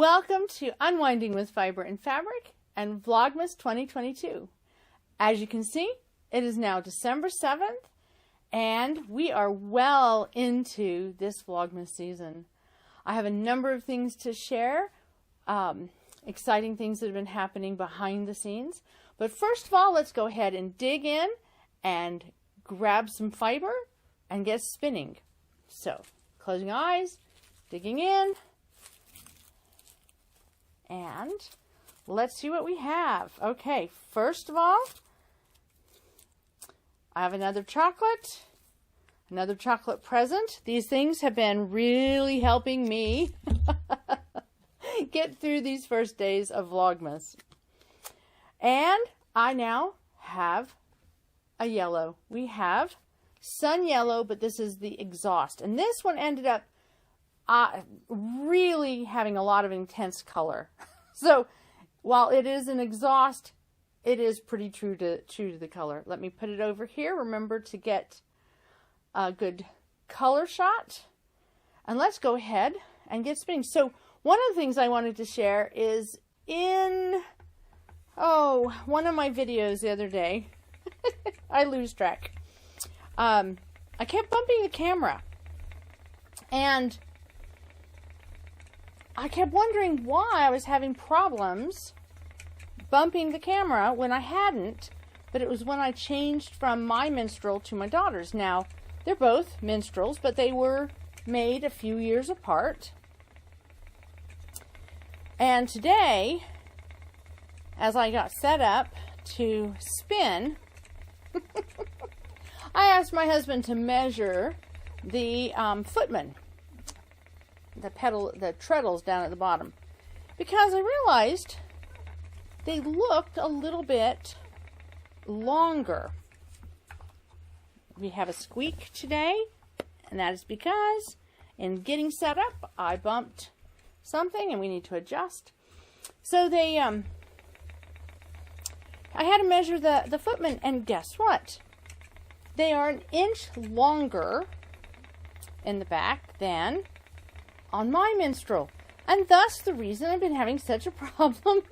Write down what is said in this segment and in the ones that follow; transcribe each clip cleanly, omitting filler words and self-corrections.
Welcome to Unwinding with Fiber and Fabric and Vlogmas 2022. As you can see, it is now December 7th and we are well into this Vlogmas season. I have a number of things to share, exciting things that have been happening behind the scenes. But first of all, let's go ahead and dig in and grab some fiber and get spinning. So, closing eyes, digging in. And let's see what we have. Okay, first of all, I have another chocolate present. These things have been really helping me get through these first days of Vlogmas. And I now have a yellow. We have sun yellow, but this is the exhaust. And this one ended up really having a lot of intense color. So while it is an exhaust, it is pretty true to the color. Let me put it over here. Remember to get a good color shot. And let's go ahead and get spinning. So one of the things I wanted to share is in, one of my videos the other day, I lose track. I kept bumping the camera. And I kept wondering why I was having problems bumping the camera when I hadn't, but it was when I changed from my minstrel to my daughter's. Now, they're both minstrels, but they were made a few years apart. And today, as I got set up to spin, I asked my husband to measure the footman, the treadles down at the bottom, because I realized they looked a little bit longer. We have a squeak today, and that is because in getting set up, I bumped something and we need to adjust. So they, I had to measure the footmen, and guess what? They are an inch longer in the back than on my minstrel, and thus the reason I've been having such a problem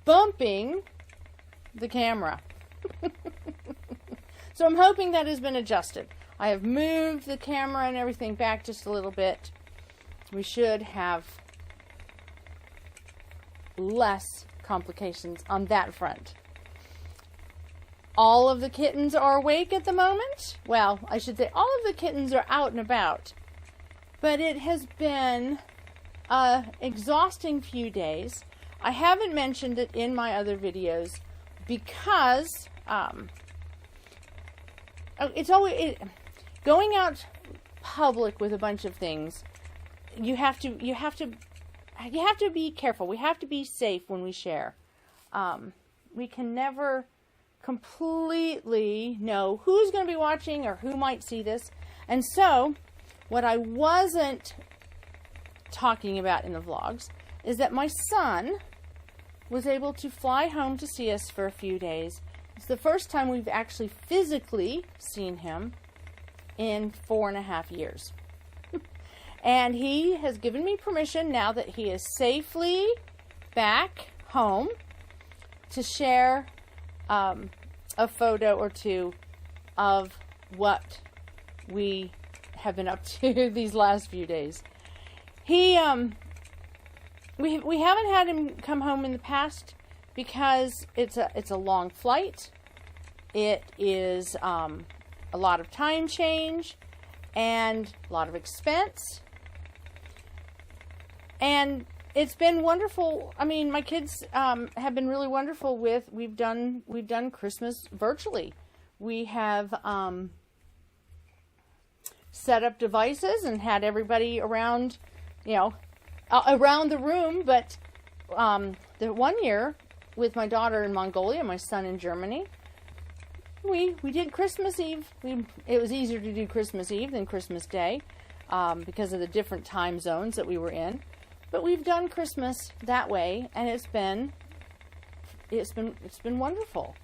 bumping the camera. So I'm hoping that has been adjusted. I have moved the camera and everything back just a little bit. We should have less complications on that front. All of the kittens are awake at the moment. Well, I should say all of the kittens are out and about. But it has been an exhausting few days. I haven't mentioned it in my other videos because it's always going out public with a bunch of things. You have to be careful. We have to be safe when we share. We can never completely know who's going to be watching or who might see this, and so what I wasn't talking about in the vlogs is that my son was able to fly home to see us for a few days. It's the first time we've actually physically seen him in 4.5 years. And he has given me permission, now that he is safely back home, to share a photo or two of what we have been up to these last few days. He we haven't had him come home in the past because it's a long flight. It is a lot of time change and a lot of expense. And it's been wonderful. I mean, my kids have been really wonderful with, we've done Christmas virtually. We have set up devices and had everybody around, around the room. But the one year with my daughter in Mongolia, my son in Germany, we did Christmas Eve. It was easier to do Christmas Eve than Christmas Day because of the different time zones that we were in. But we've done Christmas that way, and it's been wonderful.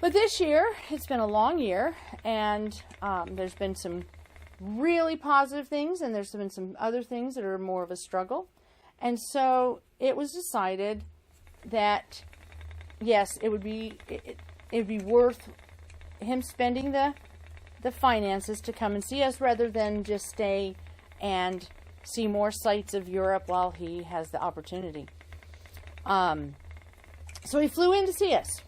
But this year, it's been a long year, and there's been some really positive things, and there's been some other things that are more of a struggle. And so it was decided that, yes, it would be worth him spending the finances to come and see us rather than just stay and see more sights of Europe while he has the opportunity. So he flew in to see us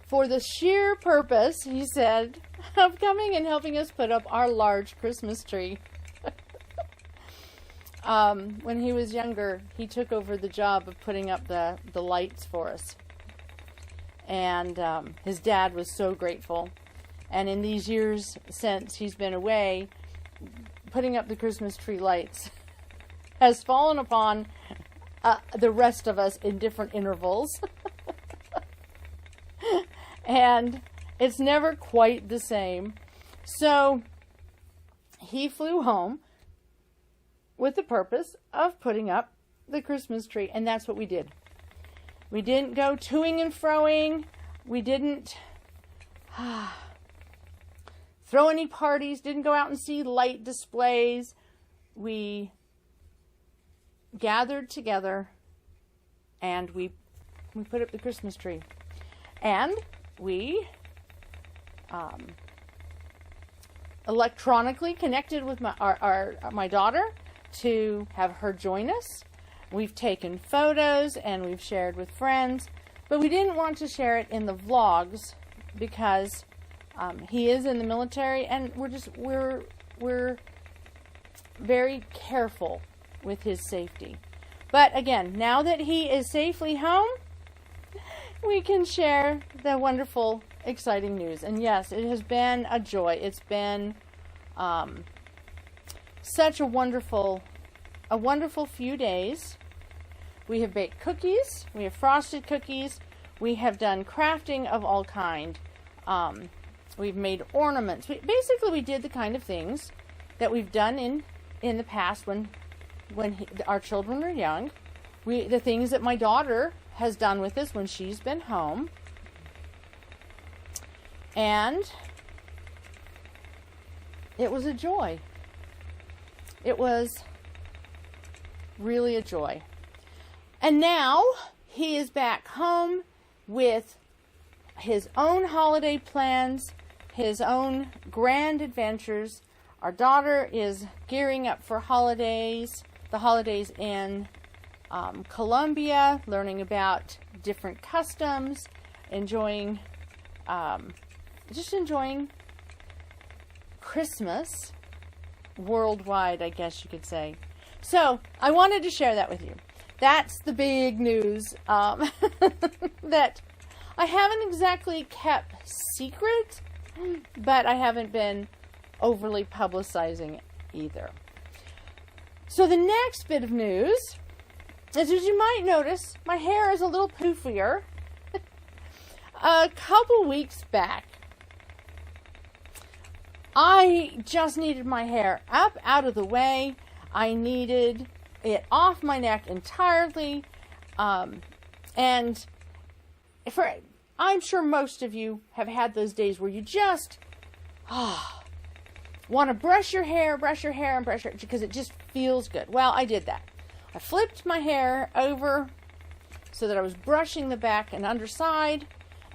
for the sheer purpose, he said, of coming and helping us put up our large Christmas tree. When he was younger, he took over the job of putting up the lights for us. And his dad was so grateful. And in these years since he's been away, putting up the Christmas tree lights has fallen upon the rest of us in different intervals. And it's never quite the same. So he flew home with the purpose of putting up the Christmas tree. And that's what we did. We didn't go toing and froing. We didn't throw any parties. Didn't go out and see light displays. We gathered together and we put up the Christmas tree. And we electronically connected with my daughter to have her join us. We've taken photos and we've shared with friends, but we didn't want to share it in the vlogs because he is in the military, and we're very careful with his safety. But again, now that he is safely home, we can share the wonderful, exciting news. And yes, it has been a joy. It's been such a wonderful few days. We have baked cookies. We have frosted cookies. We have done crafting of all kind. We've made ornaments. Basically, we did the kind of things that we've done in the past when our children were young. The things that my daughter has done with us when she's been home. And it was a joy. It was really a joy. And now he is back home with his own holiday plans, his own grand adventures. Our daughter is gearing up for holidays, the holidays in Colombia, learning about different customs, enjoying Christmas worldwide, I guess you could say. So I wanted to share that with you. That's the big news that I haven't exactly kept secret, but I haven't been overly publicizing it either. So the next bit of news is, as you might notice, my hair is a little poofier. A couple weeks back, I just needed my hair up out of the way. I needed it off my neck entirely. And I'm sure most of you have had those days where you just want to brush your hair and brush it because it just feels good. Well, I did that. I flipped my hair over so that I was brushing the back and underside.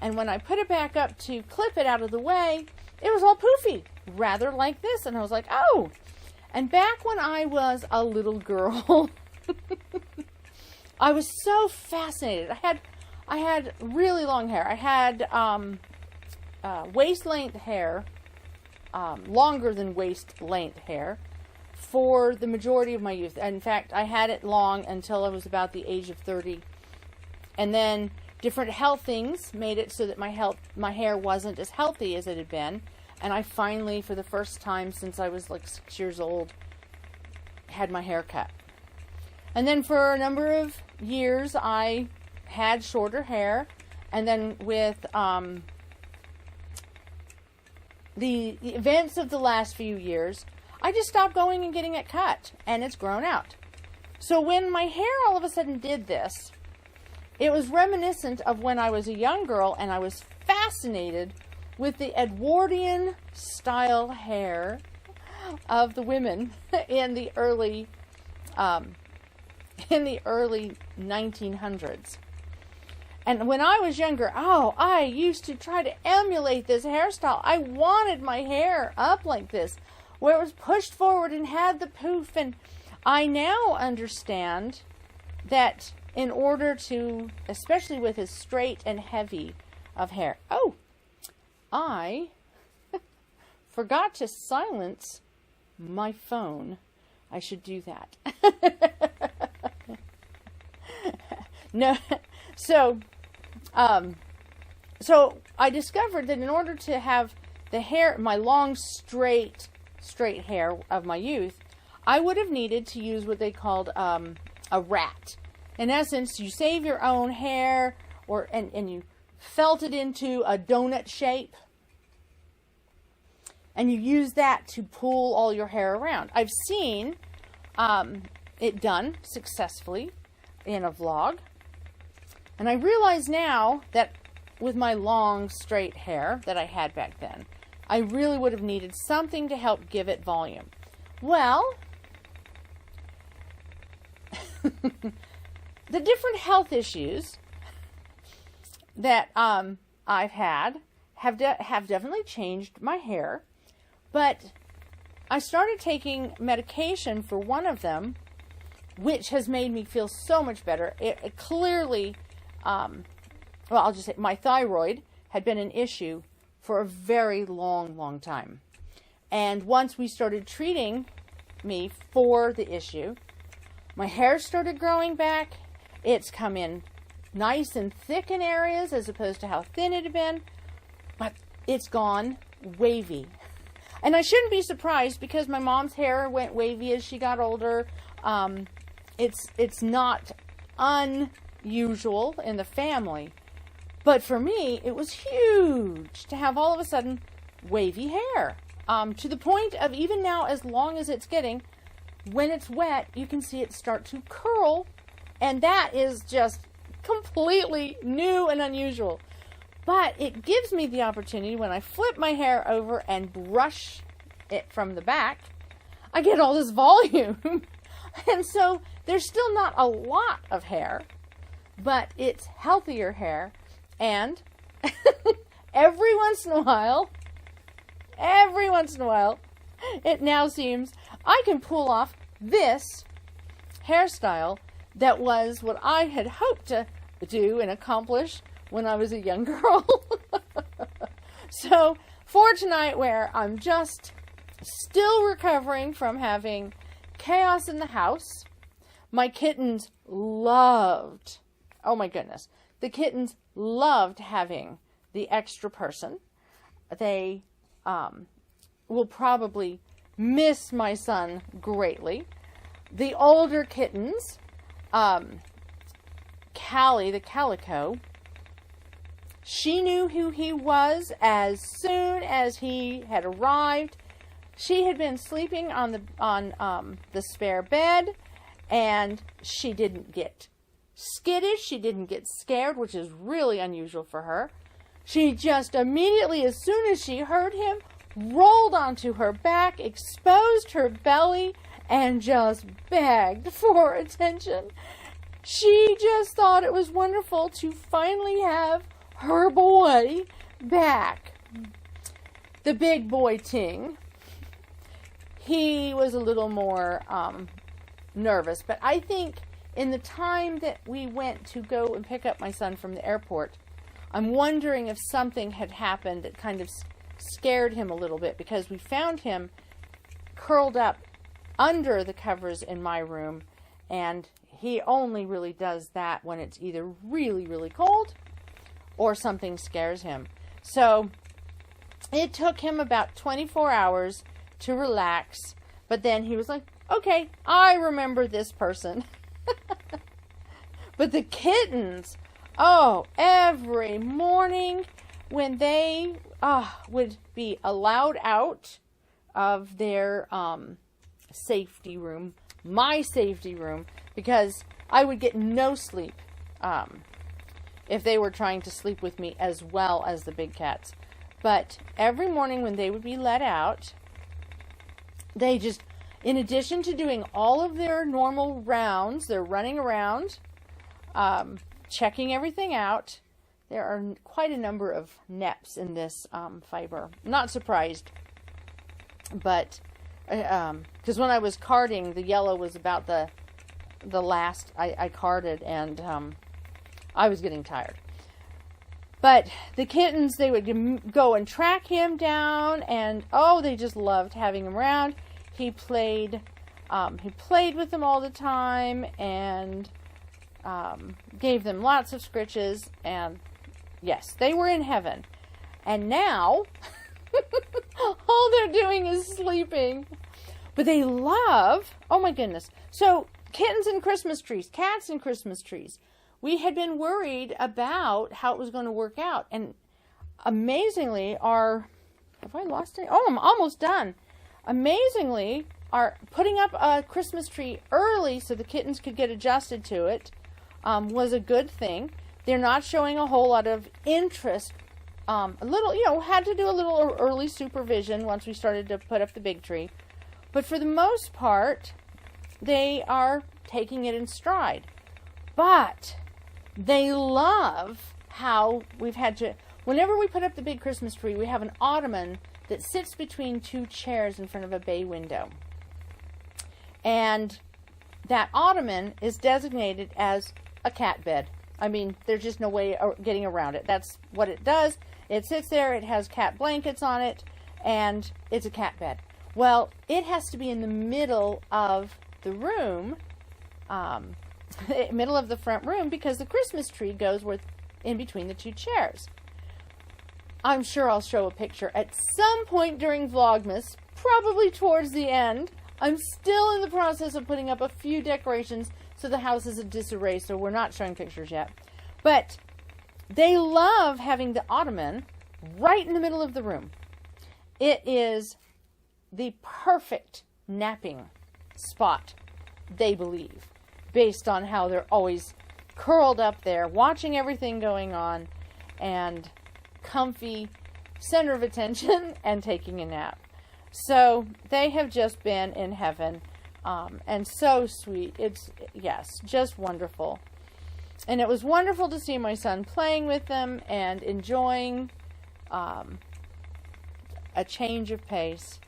And when I put it back up to clip it out of the way, it was all poofy, rather like this. And I was like, oh. And back when I was a little girl, I was so fascinated. I had really long hair. I had waist-length hair, longer than waist-length hair, for the majority of my youth. In fact, I had it long until I was about the age of 30. And then different health things made it so that my hair wasn't as healthy as it had been. And I finally, for the first time since I was like 6 years old, had my hair cut. And then for a number of years, I had shorter hair. And then with the events of the last few years, I just stopped going and getting it cut. And it's grown out. So when my hair all of a sudden did this, it was reminiscent of when I was a young girl and I was fascinated with the Edwardian style hair of the women in the early 1900s. And when I was younger, I used to try to emulate this hairstyle. I wanted my hair up like this, where it was pushed forward and had the poof. And I now understand that in order to, especially with as straight and heavy of hair. Oh, I forgot to silence my phone. I should do that. No, so I discovered that in order to have the hair, my long, straight hair of my youth, I would have needed to use what they called a rat. In essence, you save your own hair, and you felt it into a donut shape, and you use that to pull all your hair around. I've seen it done successfully in a vlog, and I realize now that with my long, straight hair that I had back then, I really would have needed something to help give it volume. Well, the different health issues that I've had have definitely changed my hair, but I started taking medication for one of them, which has made me feel so much better. It clearly, well, I'll just say my thyroid had been an issue for a very long time. And once we started treating me for the issue, my hair started growing back. It's come in nice and thick in areas as opposed to how thin it had been, but it's gone wavy. And I shouldn't be surprised because my mom's hair went wavy as she got older. It's not unusual in the family, but for me, it was huge to have all of a sudden wavy hair. To the point of even now, as long as it's getting, when it's wet, you can see it start to curl, and that is just completely new and unusual. But it gives me the opportunity, when I flip my hair over and brush it from the back, I get all this volume. And so there's still not a lot of hair, but it's healthier hair. And every once in a while, it now seems I can pull off this hairstyle that was what I had hoped to do and accomplish when I was a young girl. So for tonight, where I'm just still recovering from having chaos in the house, my kittens loved, oh my goodness, the kittens loved having the extra person. They will probably miss my son greatly. The older kittens, Callie, the calico, she knew who he was as soon as he had arrived. She had been sleeping on the spare bed, and she didn't get skittish. She didn't get scared, which is really unusual for her. She just immediately, as soon as she heard him, rolled onto her back, exposed her belly, and just begged for attention. She just thought it was wonderful to finally have her boy back. The big boy Ting, he was a little more nervous, but I think in the time that we went to go and pick up my son from the airport, I'm wondering if something had happened that kind of scared him a little bit, because we found him curled up under the covers in my room, and he only really does that when it's either really cold or something scares him. So it took him about 24 hours to relax, but then he was like, okay, I remember this person. But the kittens, oh, every morning when they would be allowed out of their safety room, my safety room, because I would get no sleep if they were trying to sleep with me as well as the big cats. But every morning when they would be let out, they just, in addition to doing all of their normal rounds, they're running around, checking everything out. There are quite a number of neps in this fiber. Not surprised, but because when I was carding, the yellow was about the last I carded, and I was getting tired. But the kittens, they would go and track him down, and oh, they just loved having him around. He played with them all the time, and gave them lots of scritches, and yes, they were in heaven. And now, all they're doing is sleeping. But they love, oh my goodness. So, kittens and Christmas trees, cats and Christmas trees. We had been worried about how it was going to work out. And amazingly, have I lost it? Oh, I'm almost done. Amazingly, our putting up a Christmas tree early so the kittens could get adjusted to it was a good thing. They're not showing a whole lot of interest. A little, had to do a little early supervision once we started to put up the big tree. But for the most part, they are taking it in stride. But they love how we've had to, whenever we put up the big Christmas tree, we have an ottoman that sits between two chairs in front of a bay window. And that ottoman is designated as a cat bed. I mean, there's just no way of getting around it. That's what it does. It sits there, it has cat blankets on it, and it's a cat bed. Well, it has to be in the middle of the room, middle of the front room, because the Christmas tree goes in between the two chairs. I'm sure I'll show a picture at some point during Vlogmas, probably towards the end. I'm still in the process of putting up a few decorations, so the house is in disarray, so we're not showing pictures yet. But they love having the ottoman right in the middle of the room. It is the perfect napping spot, they believe, based on how they're always curled up there, watching everything going on, and comfy, center of attention, and taking a nap. So they have just been in heaven, and so sweet. It's, yes, just wonderful. And it was wonderful to see my son playing with them and enjoying a change of pace.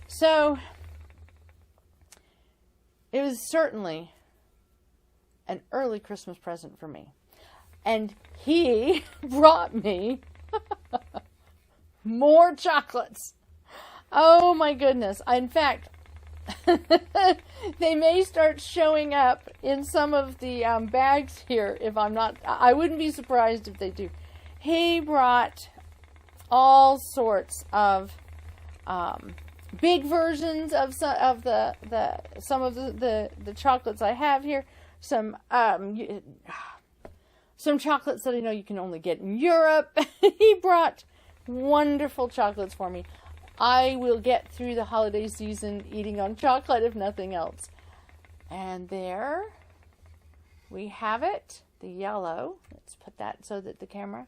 So it was certainly an early Christmas present for me. And he brought me more chocolates. Oh my goodness. In fact, they may start showing up in some of the bags here if I'm not, I wouldn't be surprised if they do. He brought all sorts of big versions of some of the chocolates I have here. Some chocolates that I know you can only get in Europe. He brought wonderful chocolates for me. I will get through the holiday season eating on chocolate, if nothing else. And there we have it, the yellow. Let's put that so that the camera,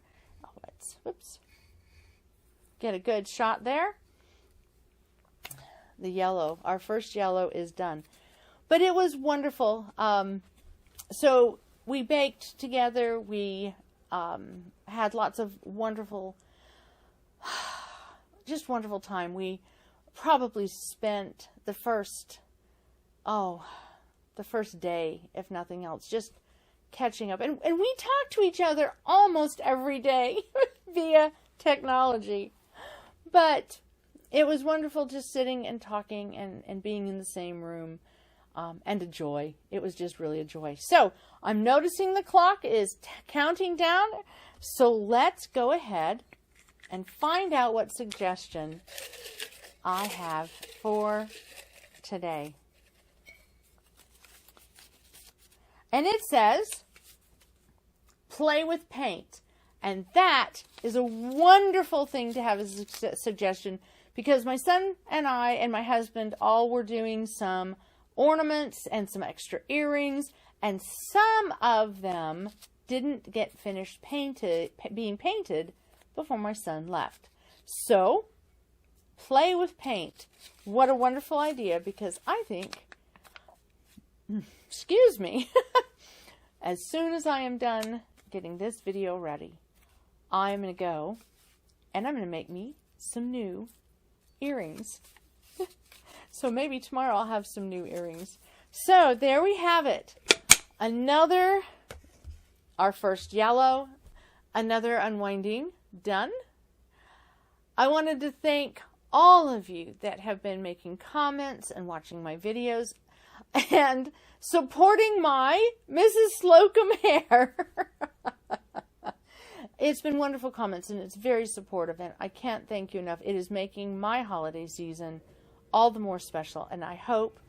whoops, get a good shot there. The yellow, our first yellow is done. But it was wonderful. So we baked together. We had lots of wonderful, just wonderful time. We probably spent the first day, if nothing else, just catching up. And we talk to each other almost every day via technology. But it was wonderful just sitting and talking and being in the same room, and a joy. It was just really a joy. So I'm noticing the clock is counting down. So let's go ahead and find out what suggestion I have for today. And it says, play with paint. And that is a wonderful thing to have as a suggestion, because my son and I and my husband all were doing some ornaments and some extra earrings, and some of them didn't get finished being painted before my son left. So, play with paint. What a wonderful idea, because I think, excuse me, as soon as I am done getting this video ready, I'm going to go and I'm going to make me some new earrings. So maybe tomorrow I'll have some new earrings. So there we have it. Our first yellow, another unwinding done. I wanted to thank all of you that have been making comments and watching my videos and supporting my Mrs. Slocum hair. It's been wonderful comments, and it's very supportive, and I can't thank you enough. It is making my holiday season all the more special, and I hope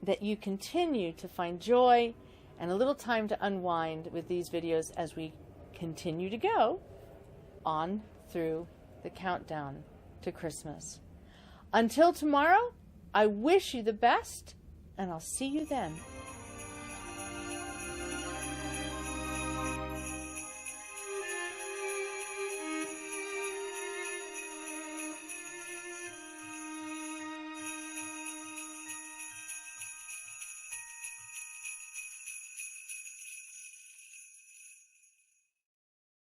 that you continue to find joy and a little time to unwind with these videos as we continue to go on through the countdown to Christmas. Until tomorrow, I wish you the best, and I'll see you then.